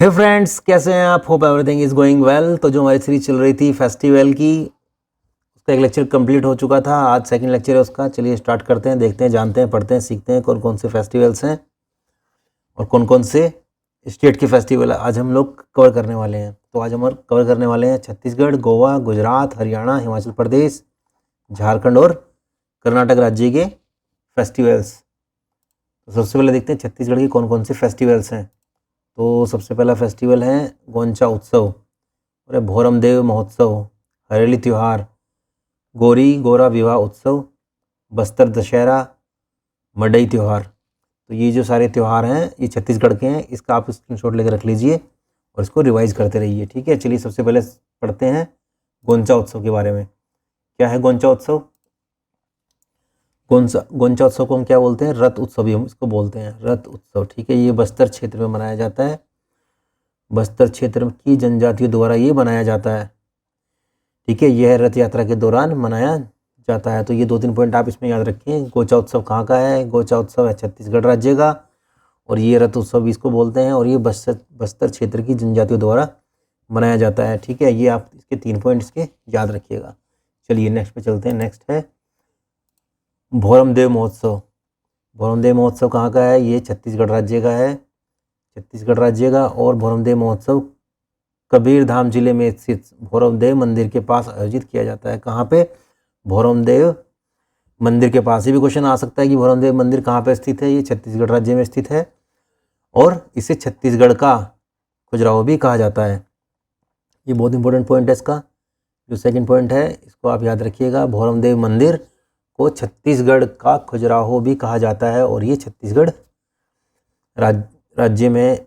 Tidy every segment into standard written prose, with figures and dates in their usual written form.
हे friends, कैसे हैं आप? Hope everything is going well. तो जो हमारी सीरीज चल रही थी फेस्टिवल की, उसका एक लेक्चर कंप्लीट हो चुका था। आज सेकंड लेक्चर है उसका। चलिए स्टार्ट करते हैं, देखते हैं, जानते हैं, पढ़ते हैं, सीखते हैं कौन कौन से फेस्टिवल्स हैं और कौन कौन से स्टेट के फेस्टिवल आज हम लोग कवर करने वाले हैं। तो आज हम कवर करने वाले हैं छत्तीसगढ़, गोवा, गुजरात, हरियाणा, हिमाचल प्रदेश, झारखंड और कर्नाटक राज्य के फेस्टिवल्स। तो सबसे पहले देखते हैं छत्तीसगढ़ के कौन कौन से फेस्टिवल्स हैं। तो सबसे पहला फेस्टिवल है गोंचा उत्सव और भोरम देव महोत्सव, हरेली त्यौहार, गोरी गोरा विवाह उत्सव, बस्तर दशहरा, मडई त्यौहार। तो ये जो सारे त्यौहार हैं ये छत्तीसगढ़ के हैं। इसका आप स्क्रीनशॉट लेकर रख लीजिए और इसको रिवाइज करते रहिए, ठीक है। चलिए सबसे पहले पढ़ते हैं गोंचा उत्सव के बारे में। क्या है गोंचा उत्सव? गोंचा उत्सव को हम क्या बोलते हैं? रथ उत्सव भी हम इसको बोलते हैं, रथ उत्सव, ठीक है। ये बस्तर क्षेत्र में मनाया जाता है। बस्तर क्षेत्र की जनजातियों द्वारा ये मनाया जाता है, ठीक है। यह रथ यात्रा के दौरान मनाया जाता है। तो ये 2-3 पॉइंट आप इसमें याद रखें। गोंचा उत्सव कहाँ का है? गोंचा उत्सव है छत्तीसगढ़ राज्य का और ये रथ उत्सव भी इसको बोलते हैं और ये बस्तर क्षेत्र की जनजातियों द्वारा मनाया जाता है, ठीक है। ये आप इसके 3 पॉइंट इसके याद रखिएगा। चलिए नेक्स्ट पे चलते हैं। नेक्स्ट है भोरम देव महोत्सव। भोरम देव महोत्सव कहाँ का है? ये छत्तीसगढ़ राज्य का है, छत्तीसगढ़ राज्य का। और भोरम देव महोत्सव कबीरधाम जिले में स्थित भोरम देव मंदिर के पास आयोजित किया जाता है। कहाँ पे? भोरम देव मंदिर के पास। ये भी क्वेश्चन आ सकता है कि भोरम देव मंदिर कहाँ पे स्थित है? ये छत्तीसगढ़ राज्य में स्थित है और इसे छत्तीसगढ़ का खजुराहो भी कहा जाता है। ये बहुत इंपॉर्टेंट पॉइंट है इसका। जो सेकंड पॉइंट है इसको आप याद रखिएगा। भोरम देव मंदिर को छत्तीसगढ़ का खजुराहो भी कहा जाता है और ये छत्तीसगढ़ राज्य में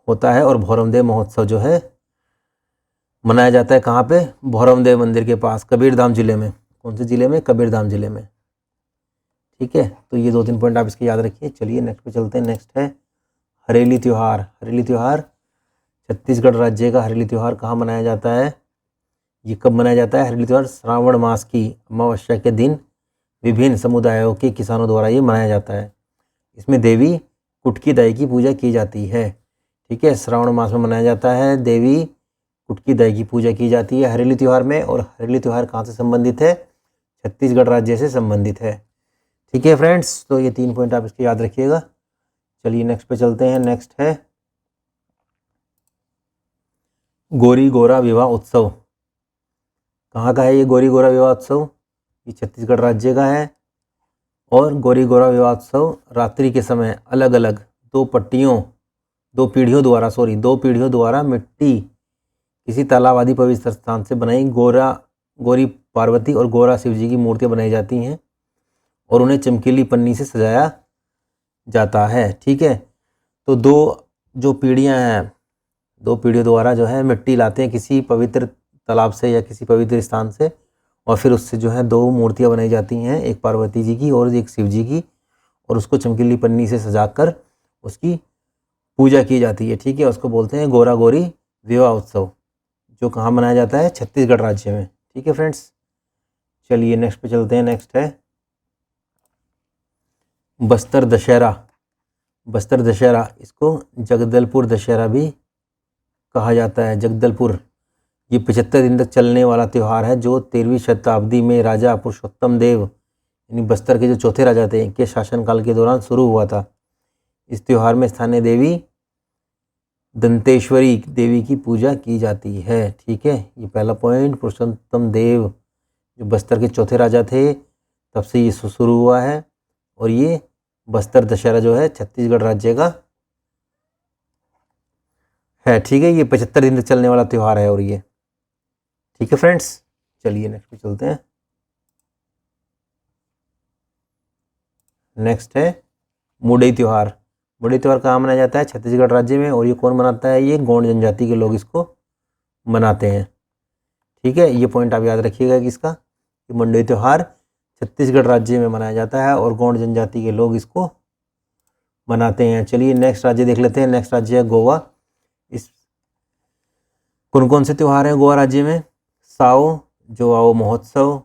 होता है। और भोरम देव महोत्सव जो है मनाया जाता है कहाँ पे? भोरम देव मंदिर के पास, कबीरधाम जिले में। कौन से जिले में? कबीरधाम जिले में, ठीक है। तो ये 2-3 पॉइंट आप इसके याद रखिए। चलिए नेक्स्ट पे चलते हैं। नेक्स्ट है हरेली त्यौहार। हरेली त्यौहार छत्तीसगढ़ राज्य का हरेली त्यौहार कहाँ मनाया जाता है? ये कब मनाया जाता है? हरेली त्यौहार श्रावण मास की अमावस्या के दिन विभिन्न समुदायों के किसानों द्वारा ये मनाया जाता है। इसमें देवी कुटकी दाई की पूजा की जाती है, ठीक है। श्रावण मास में मनाया जाता है, देवी कुटकी दाई की पूजा की जाती है हरेली त्यौहार में। और हरेली त्यौहार कहाँ से संबंधित है? छत्तीसगढ़ राज्य से संबंधित है, ठीक है फ्रेंड्स। तो ये 3 पॉइंट आप इसके याद रखिएगा। चलिए नेक्स्ट पे चलते हैं। नेक्स्ट है गोरी गोरा विवाह उत्सव। कहाँ का है ये गोरी गोरा विवाह उत्सव? ये छत्तीसगढ़ राज्य का है। और गोरी गोरा विवाह उत्सव रात्रि के समय अलग अलग दो पीढ़ियों द्वारा मिट्टी किसी तालाब आदि पवित्र स्थान से बनाई गोरी पार्वती और गोरा शिव जी की मूर्तियाँ बनाई जाती हैं और उन्हें चमकीली पन्नी से सजाया जाता है, ठीक है। तो जो पीढ़ियाँ हैं, 2 पीढ़ियों द्वारा जो है मिट्टी लाते हैं किसी पवित्र तालाब से या किसी पवित्र स्थान से और फिर उससे जो है 2 मूर्तियाँ बनाई जाती हैं, एक पार्वती जी की और एक शिव जी की, और उसको चमकीली पन्नी से सजाकर उसकी पूजा की जाती है, ठीक है। उसको बोलते हैं गोरा गोरी विवाह उत्सव, जो कहाँ मनाया जाता है? छत्तीसगढ़ राज्य में, ठीक है फ्रेंड्स। चलिए नेक्स्ट पे चलते हैं। नेक्स्ट है बस्तर दशहरा। बस्तर दशहरा, इसको जगदलपुर दशहरा भी कहा जाता है। जगदलपुर, ये 75 दिन तक चलने वाला त्यौहार है जो 13वीं शताब्दी में राजा पुरुषोत्तम देव यानी बस्तर के जो चौथे राजा थे इनके शासनकाल के दौरान शुरू हुआ था। इस त्यौहार में स्थानीय देवी दंतेश्वरी देवी की पूजा की जाती है, ठीक है। ये पहला पॉइंट, पुरुषोत्तम देव जो बस्तर के चौथे राजा थे तब से ये शुरू हुआ है और ये बस्तर दशहरा जो है छत्तीसगढ़ राज्य का है, ठीक है। ये 75 दिन तक चलने वाला त्यौहार है और ये, ठीक है फ्रेंड्स। चलिए नेक्स्ट पे चलते हैं। नेक्स्ट है मुडई त्यौहार। मुडई त्यौहार कहाँ मनाया जाता है? छत्तीसगढ़ राज्य में। और ये कौन मनाता है? ये गोंड जनजाति के लोग इसको मनाते हैं, ठीक है। ये पॉइंट आप याद रखिएगा कि इसका मुडई त्यौहार छत्तीसगढ़ राज्य में मनाया जाता है और गोंड जनजाति के लोग इसको मनाते हैं। चलिए नेक्स्ट राज्य देख लेते हैं। नेक्स्ट राज्य है गोवा। इस कौन कौन से त्यौहार हैं गोवा राज्य में? साओ जोआओ महोत्सव,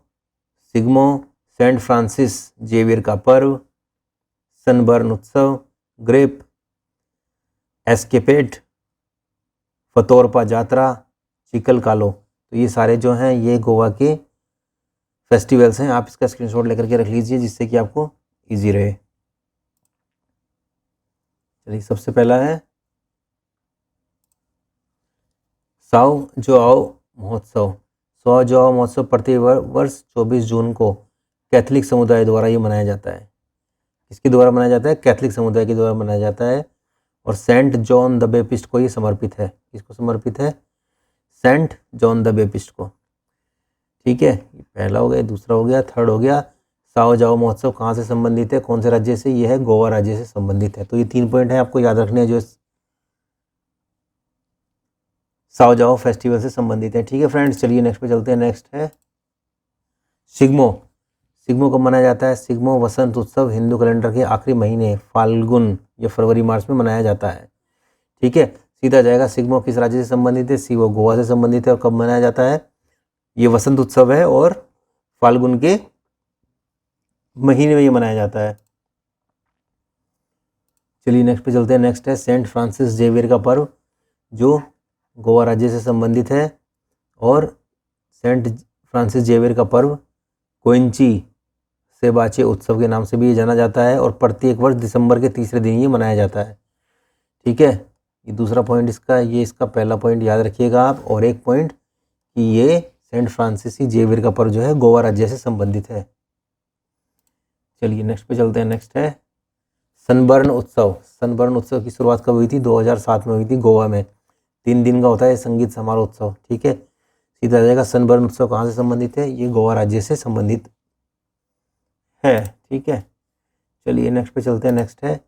सिग्मो सेंट फ्रांसिस जेवियर का पर्व, सनबर्न उत्सव, ग्रेप एस्केपेड, फतोरपा जात्रा, चिकल कालो, तो ये सारे जो हैं ये गोवा के फेस्टिवल्स हैं। आप इसका स्क्रीनशॉट लेकर के रख लीजिए जिससे कि आपको इजी रहे। चलिए सबसे पहला है साओ जोआओ महोत्सव। साओ जोआओ महोत्सव प्रति वर्ष 24 जून को कैथलिक समुदाय द्वारा ये मनाया जाता है। किसके द्वारा मनाया जाता है? कैथलिक समुदाय के द्वारा मनाया जाता है। और सेंट जॉन द बैप्टिस्ट को ये समर्पित है। किसको समर्पित है? सेंट जॉन द बैप्टिस्ट को। ठीक है, पहला हो गया, दूसरा हो गया, थर्ड हो गया। साओ जाओ महोत्सव कहाँ से संबंधित है, कौन से राज्य से? ये है गोवा राज्य से संबंधित है। तो ये 3 पॉइंट है आपको याद रखने हैं जो साओ जाओ फेस्टिवल से संबंधित है। ठीक है फ्रेंड्स, चलिए नेक्स्ट पे चलते हैं। नेक्स्ट है सिग्मो। सिग्मो कब मनाया जाता है? सिग्मो वसंत उत्सव हिंदू कैलेंडर के आखिरी महीने फाल्गुन या फरवरी मार्च में मनाया जाता है। ठीक है, सीधा जाएगा। सिग्मो किस राज्य से संबंधित है? सी वो गोवा से संबंधित है। और कब मनाया जाता है? ये वसंत उत्सव है और फाल्गुन के महीने में ये मनाया जाता है। चलिए नेक्स्ट पे चलते हैं। नेक्स्ट है सेंट फ्रांसिस जेवियर का पर्व जो गोवा राज्य से संबंधित है। और सेंट फ्रांसिस जेवियर का पर्व कोइंची सेबाचे उत्सव के नाम से भी ये जाना जाता है और प्रत्येक वर्ष दिसंबर के तीसरे दिन ये मनाया जाता है। ठीक है, ये दूसरा पॉइंट इसका, ये इसका पहला पॉइंट याद रखिएगा आप। और एक पॉइंट कि ये सेंट फ्रांसिस जेवियर का पर्व जो है गोवा राज्य से संबंधित है। चलिए नेक्स्ट पे चलते हैं। नेक्स्ट है सनबर्न उत्सव। सनबर्न उत्सव की शुरुआत कब हुई थी? 2007 में हुई थी गोवा में। 3 दिन का होता है संगीत समारोह उत्सव। ठीक है, सीधा जाएगा। सनबर्न उत्सव कहाँ से संबंधित है? ये गोवा राज्य से संबंधित है। ठीक है, चलिए नेक्स्ट पे चलते हैं। नेक्स्ट है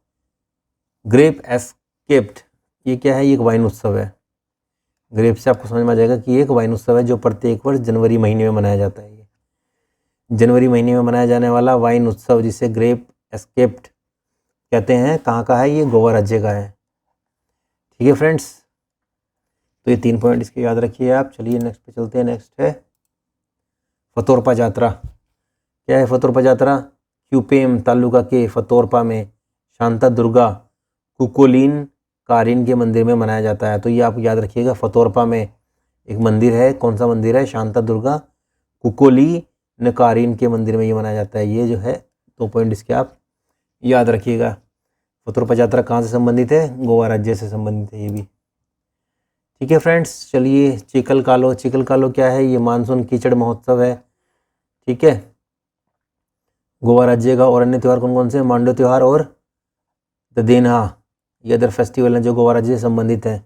ग्रेप एस्केप्ड। ये क्या है? ये एक वाइन उत्सव है। ग्रेप से आपको समझ में आ जाएगा कि ये एक वाइन उत्सव है जो प्रत्येक वर्ष जनवरी महीने में मनाया जाता है। ये जनवरी महीने में मनाया जाने वाला वाइन उत्सव जिसे ग्रेप एस्केप्ड कहते हैं, कहाँ का है? ये गोवा राज्य का है। ठीक है फ्रेंड्स, तो ये 3 पॉइंट इसके याद रखिए आप। चलिए नेक्स्ट पे चलते हैं। नेक्स्ट है फतोरपा जात्रा। क्या है फतोरपा जात्रा? क्यूपेम तालुका के फतोरपा में शांता दुर्गा कुकोलीन कारिन के मंदिर में मनाया जाता है। तो ये आप याद रखिएगा, फतोरपा में एक मंदिर है। कौन सा मंदिर है? शांता दुर्गा कुकोली नकारिन के मंदिर में ये मनाया जाता है। ये जो है 2 पॉइंट इसके आप याद रखिएगा। फतोरपा जात्रा कहाँ से संबंधित है? गोवा राज्य से संबंधित है ये भी। ठीक है फ्रेंड्स, चलिए चिकल कालो। चिकल कालो क्या है? ये मानसून कीचड़ महोत्सव है। ठीक है, गोवा राज्य का। और अन्य त्यौहार कौन कौन से? मांडो त्यौहार और ददेनहा, ये अदर फेस्टिवल हैं जो गोवा राज्य से संबंधित है।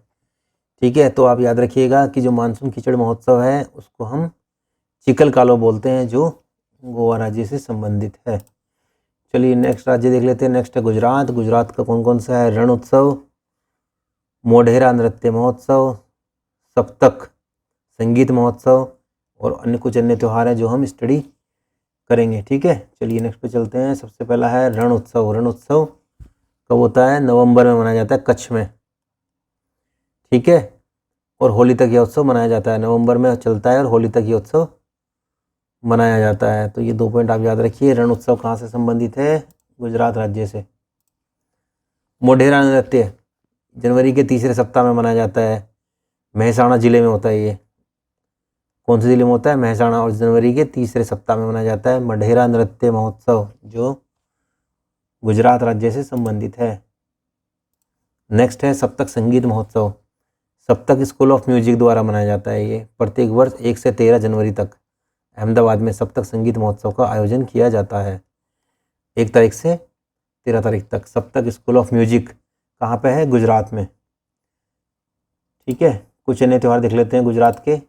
ठीक है, तो आप याद रखिएगा कि जो मानसून कीचड़ महोत्सव है उसको हम चिकल कालो बोलते हैं जो गोवा राज्य से संबंधित है। चलिए नेक्स्ट राज्य देख लेते हैं। नेक्स्ट है गुजरात। गुजरात का कौन कौन सा है? रण उत्सव, मोढेरा नृत्य महोत्सव, सप्तक संगीत महोत्सव और अन्य कुछ अन्य त्यौहार हैं जो हम स्टडी करेंगे। ठीक है, चलिए नेक्स्ट पे चलते हैं। सबसे पहला है रण उत्सव। रण उत्सव कब होता है? नवंबर में मनाया जाता है कच्छ में। ठीक है, और होली तक यह उत्सव मनाया जाता है। नवंबर में चलता है और होली तक ये उत्सव मनाया जाता है। तो ये 2 पॉइंट आप याद रखिए। रण उत्सव कहाँ से संबंधित है? गुजरात राज्य से। मोढेरा नृत्य जनवरी के तीसरे सप्ताह में मनाया जाता है। महसाणा जिले में होता है। ये कौन से जिले में होता है? महसाणा। और जनवरी के तीसरे सप्ताह में मनाया जाता है मोढेरा नृत्य महोत्सव जो गुजरात राज्य से संबंधित है। नेक्स्ट है सप्तक संगीत महोत्सव। सप्तक स्कूल ऑफ म्यूजिक द्वारा मनाया जाता है। ये प्रत्येक वर्ष 1 से 13 जनवरी तक अहमदाबाद में सप्तक संगीत महोत्सव का आयोजन किया जाता है। 1 तारीख से 13 तारीख तक। सप्तक स्कूल ऑफ म्यूजिक कहाँ पे है? गुजरात में। ठीक है, कुछ अन्य त्यौहार देख लेते हैं गुजरात के।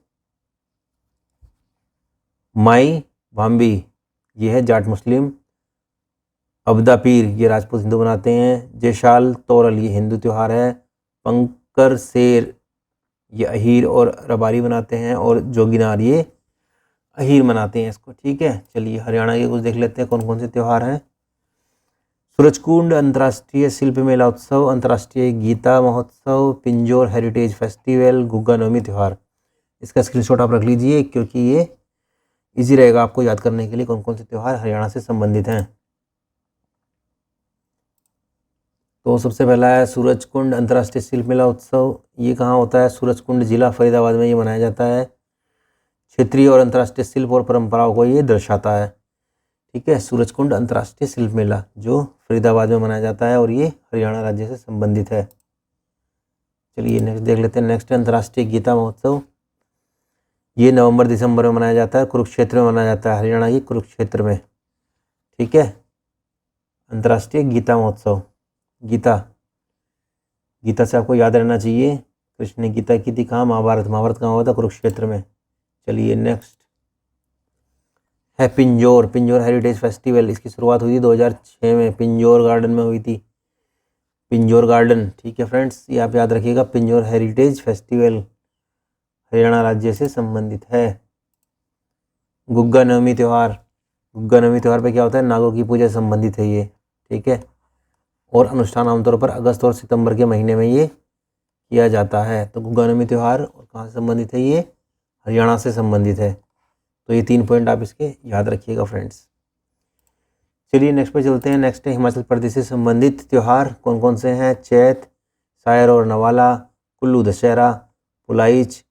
माई भाम्बी ये है जाट मुस्लिम। अब्दा पीर ये राजपूत हिंदू मनाते हैं। जेशाल तोरल ये हिंदू त्यौहार है। पंकर शेर ये अहीर और रबारी मनाते हैं। और जोगीनार ये अहीर मनाते हैं इसको। ठीक है, चलिए हरियाणा के कुछ देख लेते हैं कौन कौन से त्यौहार हैं। सूरजकुंड अंतर्राष्ट्रीय शिल्प मेला उत्सव, अंतर्राष्ट्रीय गीता महोत्सव, पिंजौर हेरिटेज फेस्टिवल, गुग्गा नवमी त्यौहार। इसका स्क्रीनशॉट आप रख लीजिए क्योंकि ये इजी रहेगा आपको याद करने के लिए कौन कौन से त्यौहार हरियाणा से संबंधित हैं। तो सबसे पहला है सूरजकुंड अंतर्राष्ट्रीय शिल्प मेला उत्सव। ये कहाँ होता है? सूरजकुंड जिला फरीदाबाद में ये मनाया जाता है। क्षेत्रीय और अंतर्राष्ट्रीय शिल्प और परंपराओं को ये दर्शाता है। ठीक है, सूरजकुंड अंतर्राष्ट्रीय शिल्प मेला जो फरीदाबाद में मनाया जाता है और ये हरियाणा राज्य से संबंधित है। चलिए नेक्स्ट देख लेते हैं। नेक्स्ट अंतर्राष्ट्रीय गीता महोत्सव। ये नवंबर दिसंबर में मनाया जाता है, कुरुक्षेत्र में मनाया जाता है, हरियाणा की कुरुक्षेत्र में। ठीक है, अंतर्राष्ट्रीय गीता महोत्सव। गीता से आपको याद रहना चाहिए, कृष्ण ने गीता की थी कहाँ? महाभारत कहाँ हुआ था? कुरुक्षेत्र में। चलिए नेक्स्ट है पिंजौर हेरिटेज फेस्टिवल। इसकी शुरुआत हुई थी 2006 में, पिंजौर गार्डन में हुई थी। पिंजौर गार्डन, ठीक है फ्रेंड्स, ये आप याद रखिएगा। पिंजौर हेरिटेज फेस्टिवल हरियाणा राज्य से संबंधित है। गुग्गा नवमी त्यौहार पे क्या होता है? नागों की पूजा से संबंधित है ये। ठीक है, और अनुष्ठान आमतौर पर अगस्त और सितंबर के महीने में ये किया जाता है। तो गुग्गा नवमी त्यौहार और कहाँ से संबंधित है? ये हरियाणा से संबंधित है। तो ये 3 पॉइंट आप इसके याद रखिएगा फ्रेंड्स। चलिए नेक्स्ट पे चलते हैं। नेक्स्ट है हिमाचल प्रदेश से संबंधित त्यौहार कौन कौन से हैं? चैत, सायर और नवाला, कुल्लू दशहरा, पुलाइच,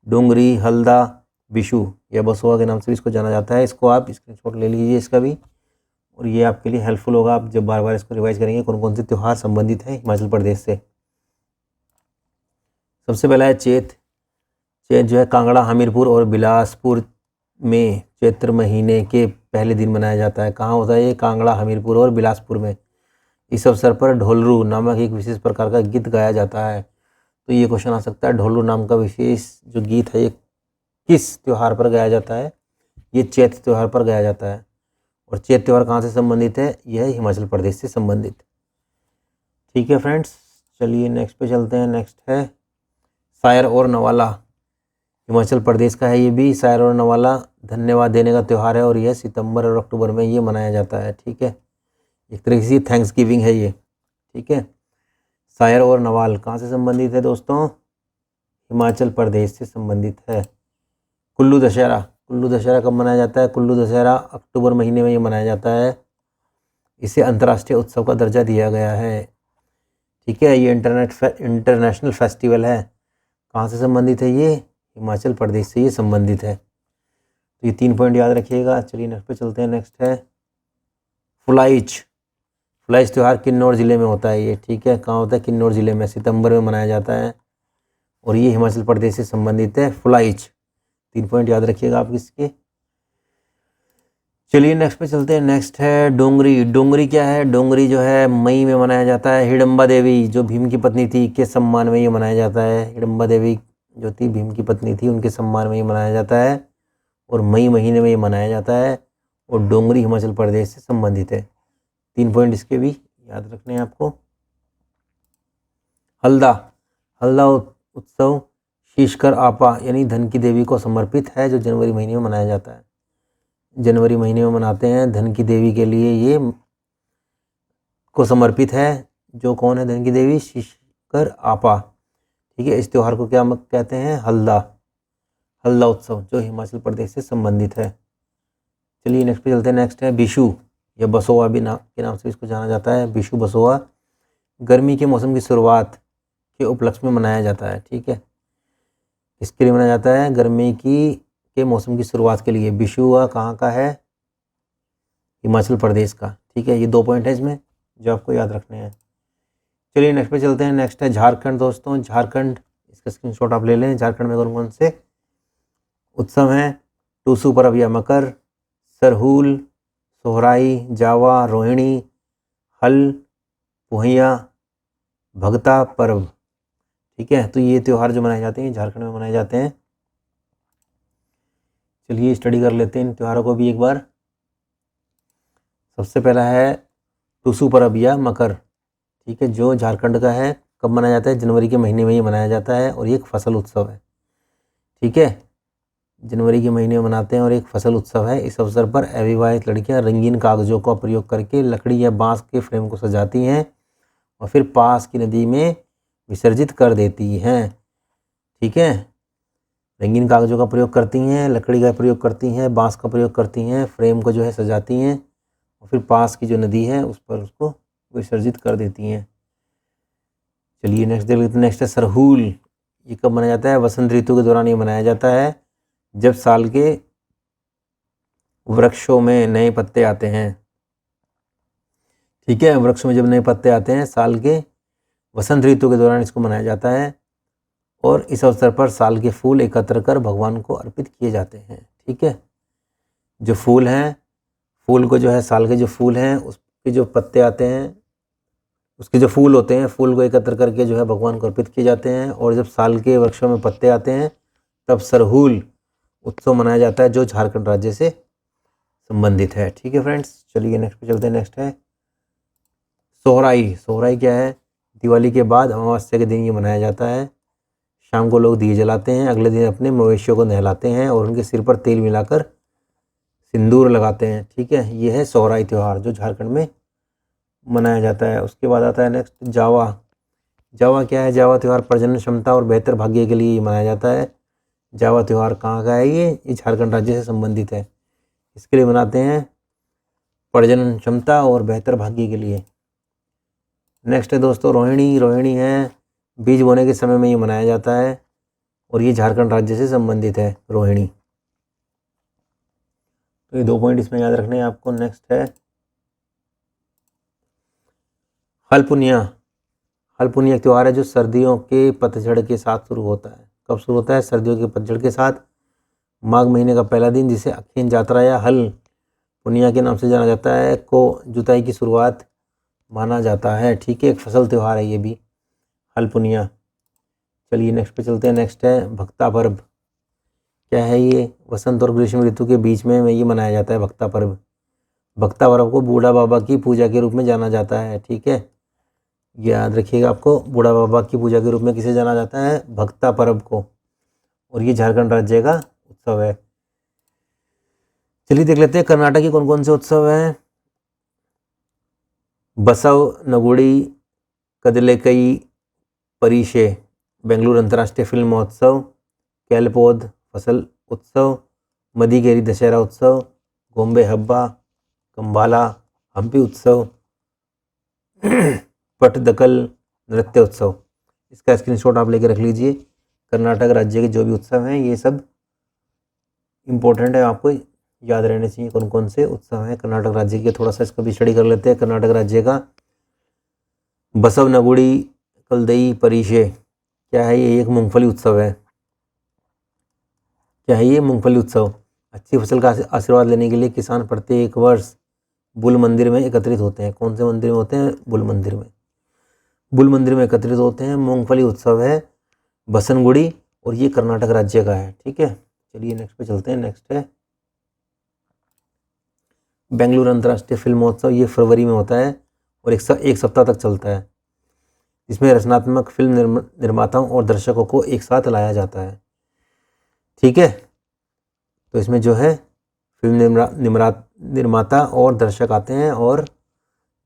डोंगरी, हल्दा, विशु या बसोआ के नाम से भी इसको जाना जाता है। इसको आप स्क्रीनशॉट ले लीजिए इसका भी, और ये आपके लिए हेल्पफुल होगा। आप जब बार बार इसको रिवाइज करेंगे कौन कौन से त्यौहार संबंधित हैं हिमाचल प्रदेश से। सबसे पहला है चैत जो है कांगड़ा, हमीरपुर और बिलासपुर में चैत्र महीने के पहले दिन मनाया जाता है। कहाँ होता है ये? कांगड़ा, हमीरपुर और बिलासपुर में। इस अवसर पर ढोलरू नामक एक विशेष प्रकार का गीत गाया जाता है। तो ये क्वेश्चन आ सकता है, ढोलरू नाम का विशेष जो गीत है ये किस त्यौहार पर गाया जाता है? ये चैत्र त्यौहार पर गाया जाता है। और चैत्र त्यौहार कहाँ से संबंधित है? यह हिमाचल प्रदेश से संबंधित। ठीक है फ्रेंड्स, चलिए नेक्स्ट पे चलते हैं। नेक्स्ट है सायर और नवाला। हिमाचल प्रदेश का है ये भी। सायर और नवाला धन्यवाद देने का त्यौहार है और यह सितंबर और अक्टूबर में ये मनाया जाता है। ठीक है, एक तरीके से थैंक्स गिविंग है ये। ठीक है, सायर और नवाल कहाँ से संबंधित है दोस्तों? हिमाचल प्रदेश से संबंधित है। कुल्लू दशहरा कब मनाया जाता है? कुल्लू दशहरा अक्टूबर महीने में ये मनाया जाता है। इसे अंतर्राष्ट्रीय उत्सव का दर्जा दिया गया है। ठीक है, ये इंटरनेशनल फेस्टिवल है। कहाँ से संबंधित है ये? हिमाचल प्रदेश से ये संबंधित है। तो ये 3 पॉइंट याद रखिएगा। चलिए नेक्स्ट पे चलते हैं। नेक्स्ट है फुलाइच त्यौहार किन्नौर ज़िले में होता है ये। ठीक है, कहाँ होता है? किन्नौर ज़िले में, सितंबर में मनाया जाता है और ये हिमाचल प्रदेश से संबंधित है। फुलाइच 3 पॉइंट याद रखिएगा आप इसके। चलिए नेक्स्ट पे चलते हैं। नेक्स्ट है डोंगरी क्या है? डोंगरी जो है मई में मनाया जाता है। हिडम्बा देवी जो भीम की पत्नी थी के सम्मान में ये मनाया जाता है। हिडम्बा देवी जो थी भीम की पत्नी थी, उनके सम्मान में ये मनाया जाता है और मई महीने में ये मनाया जाता है। और डोंगरी हिमाचल प्रदेश से संबंधित है। 3 पॉइंट इसके भी याद रखने हैं आपको। हल्दा उत्सव शीशकर आपा यानी धन की देवी को समर्पित है, जो जनवरी महीने में मनाया जाता है। जनवरी महीने में मनाते हैं, धन की देवी के लिए ये को समर्पित है। जो कौन है धन की देवी? शीशकर आपा। ठीक है, इस त्यौहार को क्या कहते हैं? हल्दा उत्सव, जो हिमाचल प्रदेश से संबंधित है। चलिए नेक्स्ट पे चलते हैं। नेक्स्ट है विशु या बसोआ भी के नाम से इसको जाना जाता है। विशु बसोआ गर्मी के मौसम की शुरुआत के उपलक्ष्य में मनाया जाता है। ठीक है, इसके लिए मनाया जाता है गर्मी के मौसम की शुरुआत के लिए। विशु कहाँ का है? हिमाचल प्रदेश का। ठीक है, ये 2 पॉइंट है इसमें जो आपको याद रखने हैं। चलिए नेक्स्ट पे चलते हैं। नेक्स्ट है झारखंड दोस्तों। झारखंड, इसका स्क्रीनशॉट आप ले लें। झारखंड में कौन कौन से उत्सव हैं? टूसू पर्व या मकर, सरहूल, सोहराई, जावा, रोहिणी, हल, पुहिया, भगता पर्व। ठीक है, तो ये त्यौहार जो मनाए जाते हैं झारखंड में मनाए जाते हैं। चलिए स्टडी कर लेते हैं इन त्योहारों को भी एक बार। सबसे पहला है टूसू पर्व या मकर। ठीक है, जो झारखंड का है। कब मनाया जाता है? जनवरी के महीने में ही मनाया जाता है और ये एक फसल उत्सव है। ठीक है, जनवरी के महीने में मनाते हैं और एक फसल उत्सव है। इस अवसर पर अविवाहित लड़कियां रंगीन कागजों का प्रयोग करके लकड़ी या बांस के फ्रेम को सजाती हैं और फिर पास की नदी में विसर्जित कर देती हैं। ठीक है, रंगीन कागजों का प्रयोग करती हैं, लकड़ी का प्रयोग करती हैं, बांस का प्रयोग करती हैं, फ्रेम को जो है सजाती हैं और फिर पास की जो नदी है उस पर उसको विसर्जित कर देती हैं। चलिए नेक्स्ट देख लेते हैं। नेक्स्ट है सरहूल। ये कब मनाया जाता है? वसंत ऋतु के दौरान ये मनाया जाता है, जब साल के वृक्षों में नए पत्ते आते हैं। ठीक है, वृक्षों में जब नए पत्ते आते हैं साल के वसंत ऋतु के दौरान इसको मनाया जाता है, और इस अवसर पर साल के फूल एकत्र कर भगवान को अर्पित किए जाते हैं। ठीक है, जो फूल हैं, फूल को जो है साल के जो फूल हैं उसके जो पत्ते आते हैं, उसके जो फूल होते हैं, फूल को एकत्र करके जो है भगवान को अर्पित किए जाते हैं। और जब साल के वृक्षों में पत्ते आते हैं तब सरहूल उत्सव मनाया जाता है, जो झारखंड राज्य से संबंधित है। ठीक है फ्रेंड्स, चलिए नेक्स्ट पे चलते हैं। नेक्स्ट है सोहराई। सोहराई क्या है? दिवाली के बाद अमावस्या के दिन ये मनाया जाता है। शाम को लोग दिए जलाते हैं, अगले दिन अपने मवेशियों को नहलाते हैं और उनके सिर पर तेल मिलाकर सिंदूर लगाते हैं। ठीक है, ये है सोहराई त्यौहार जो झारखंड में मनाया जाता है। उसके बाद आता है नेक्स्ट जावा। जावा क्या है? जावा त्यौहार प्रजनन क्षमता और बेहतर भाग्य के लिए मनाया जाता है। जावा त्यौहार कहाँ का है? ये झारखंड राज्य से संबंधित है। इसके लिए मनाते हैं प्रजनन क्षमता और बेहतर भाग्य के लिए। नेक्स्ट है दोस्तों रोहिणी। रोहिणी है बीज बोने के समय में ये मनाया जाता है, और ये झारखंड राज्य से संबंधित है रोहिणी। तो ये 2 पॉइंट इसमें याद रखने हैं आपको। नेक्स्ट है हल पुनिया। हल पुनिया एक त्यौहार है जो सर्दियों के पतझड़ के साथ शुरू होता है। कब शुरू होता है? सर्दियों के पतझड़ के साथ, माघ महीने का पहला दिन, जिसे अखीन जात्रा या हल पुनिया के नाम से जाना जाता है, को जुताई की शुरुआत माना जाता है। ठीक है, एक फसल त्यौहार है ये भी, हल पुनिया। चलिए नेक्स्ट पे चलते हैं। नेक्स्ट है भक्ता पर्व। क्या है ये? वसंत और ग्रीष्म ऋतु के बीच में ये मनाया जाता है भक्ता पर्व। भक्ता पर्व को बूढ़ा बाबा की पूजा के रूप में जाना जाता है। ठीक है, याद रखिएगा आपको, बूढ़ा बाबा की पूजा के रूप में किसे जाना जाता है? भक्ता पर्व को। और ये झारखंड राज्य का उत्सव है। चलिए देख लेते हैं कर्नाटक के कौन कौन से उत्सव हैं। बसव नगुड़ी कदलेकई परिशे बेंगलुरु अंतर्राष्ट्रीय फिल्म महोत्सव, कैलपोद फसल उत्सव, मदिकेरी दशहरा उत्सव, गोम्बे हब्बा, कंबाला हम्पी उत्सव, पटदकल नृत्य उत्सव। इसका स्क्रीनशॉट आप लेके रख लीजिए। कर्नाटक राज्य के जो भी उत्सव हैं ये सब इम्पोर्टेंट है, आपको याद रहने चाहिए कौन कौन से उत्सव हैं कर्नाटक राज्य के। थोड़ा सा इसका भी स्टडी कर लेते हैं। कर्नाटक राज्य का बसव नगुड़ी कलदई परिशे क्या है? ये एक मूंगफली उत्सव है। क्या है ये? मूंगफली उत्सव। अच्छी फसल का आशीर्वाद लेने के लिए किसान प्रत्येक वर्ष बुल मंदिर में एकत्रित होते हैं। कौन से मंदिर में होते हैं? बुल मंदिर में। बुल मंदिर में एकत्रित होते हैं। मूंगफली उत्सव है बसनगुड़ी, और ये कर्नाटक राज्य का है। ठीक है, चलिए नेक्स्ट पे चलते हैं। नेक्स्ट है बेंगलुरु अंतर्राष्ट्रीय फिल्म महोत्सव। ये फरवरी में होता है और एक सप्ताह तक चलता है। इसमें रचनात्मक फिल्म निर्माताओं और दर्शकों को एक साथ लाया जाता है। ठीक है, तो इसमें जो है फिल्म निर्माता और दर्शक आते हैं, और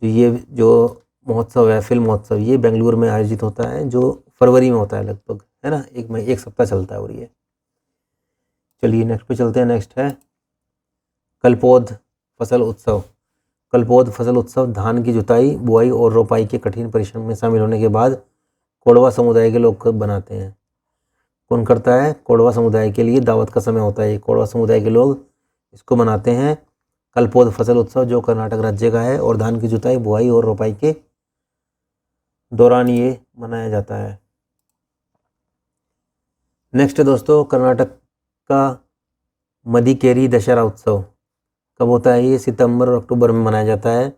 ये जो महोत्सव है फिल्म महोत्सव ये बेंगलुरु में आयोजित होता है, जो फरवरी में होता है लगभग, है ना, एक सप्ताह चलता है। और ये चलिए नेक्स्ट पे चलते हैं। नेक्स्ट है कल्पोद फसल उत्सव। कल्पोद फसल उत्सव धान की जुताई, बुआई और रोपाई के कठिन परिश्रम में शामिल होने के बाद कोडवा समुदाय के लोग बनाते हैं। कौन करता है? कोडवा समुदाय के लिए दावत का समय होता है। कोडवा समुदाय के लोग इसको मनाते हैं, कल्पोद फसल उत्सव, जो कर्नाटक राज्य का है, और धान की जुताई, बुआई और रोपाई के दौरान ये मनाया जाता है। नेक्स्ट है दोस्तों कर्नाटक का मदिकेरी दशहरा उत्सव। कब होता है ये? सितंबर और अक्टूबर में मनाया जाता है।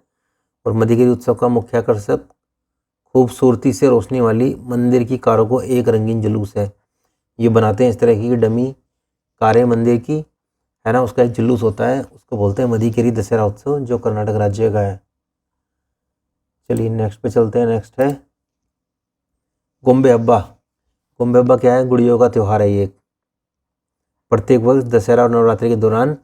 और मदिकेरी उत्सव का मुख्य आकर्षक खूबसूरती से रोशनी वाली मंदिर की कारों को एक रंगीन जुलूस है। ये बनाते हैं इस तरह की डमी कारें मंदिर की, है ना, उसका एक जुलूस होता है, उसको बोलते हैं मदिकेरी दशहरा उत्सव, जो कर्नाटक राज्य का है। चलिए नेक्स्ट पे चलते हैं। नेक्स्ट है गोम्बे हब्बा। गोम्बे हब्बा क्या है? गुड़ियों का त्यौहार है ये। प्रत्येक वर्ष दशहरा और नवरात्रि के दौरान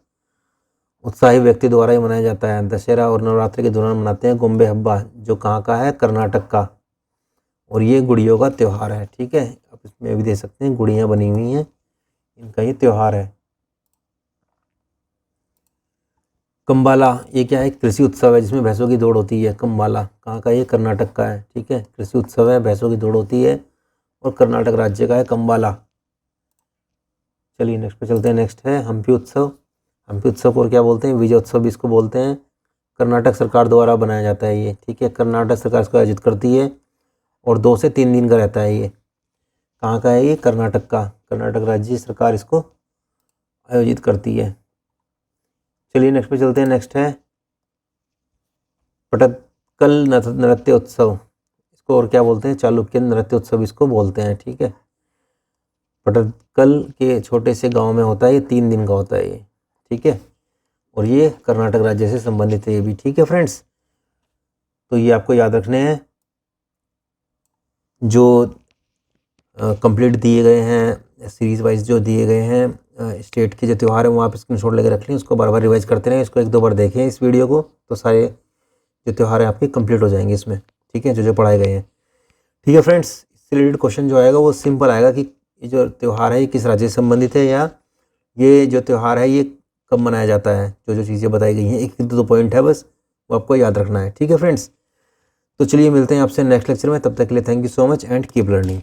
उत्साही व्यक्ति द्वारा ही मनाया जाता है। दशहरा और नवरात्रि के दौरान मनाते हैं गोम्बे हब्बा, जो कहाँ का है? कर्नाटक का, और ये गुड़ियों का त्यौहार है। ठीक है, आप इसमें भी दे सकते हैं, गुड़ियाँ बनी हुई हैं, इनका ये त्यौहार है। कम्बाला, ये क्या है? कृषि उत्सव है जिसमें भैंसों की दौड़ होती है। कम्बाला कहाँ का? ये कर्नाटक का है। ठीक है, कृषि उत्सव है, भैंसों की दौड़ होती है और कर्नाटक राज्य का है कम्बाला। चलिए नेक्स्ट पे चलते हैं। नेक्स्ट है हम्पी उत्सव। हम्पी उत्सव को और क्या बोलते हैं? विजय उत्सव भी इसको बोलते हैं। कर्नाटक सरकार द्वारा बनाया जाता है ये। ठीक है, कर्नाटक सरकार इसको आयोजित करती है और 2 से 3 दिन का रहता है ये। कहाँ का है ये? कर्नाटक का। कर्नाटक राज्य सरकार इसको आयोजित करती है। चलिए नेक्स्ट पे चलते हैं। नेक्स्ट है पटक्कल नृत्य उत्सव। इसको और क्या बोलते हैं? चालुक्य नृत्य उत्सव इसको बोलते हैं। ठीक है, पटक्कल के छोटे से गांव में होता है ये। 3 दिन का होता है ये। ठीक है, और ये कर्नाटक राज्य से संबंधित है ये भी। ठीक है फ्रेंड्स, तो ये आपको याद रखने हैं। जो कंप्लीट दिए गए हैं सीरीज़ वाइज जो दिए गए हैं स्टेट के जो त्यौहार है वो आप स्क्रीनशॉट लेकर रख लें। उसको बार बार रिवाइज करते रहें। इसको 1-2 बार देखें इस वीडियो को, तो सारे जो त्यौहार हैं आपके कंप्लीट हो जाएंगे इसमें। ठीक है, जो पढ़ाए गए हैं। ठीक है फ्रेंड्स, इससे रिलेटेड क्वेश्चन जो आएगा वो सिंपल आएगा कि ये जो त्यौहार है ये किस राज्य से संबंधित है, या ये जो त्यौहार है ये कब मनाया जाता है। जो चीज़ें बताई गई हैं, 1-2 पॉइंट है बस, वो आपको याद रखना है। ठीक है फ्रेंड्स, तो चलिए मिलते हैं आपसे नेक्स्ट लेक्चर में। तब तक के लिए thank you so much and keep learning.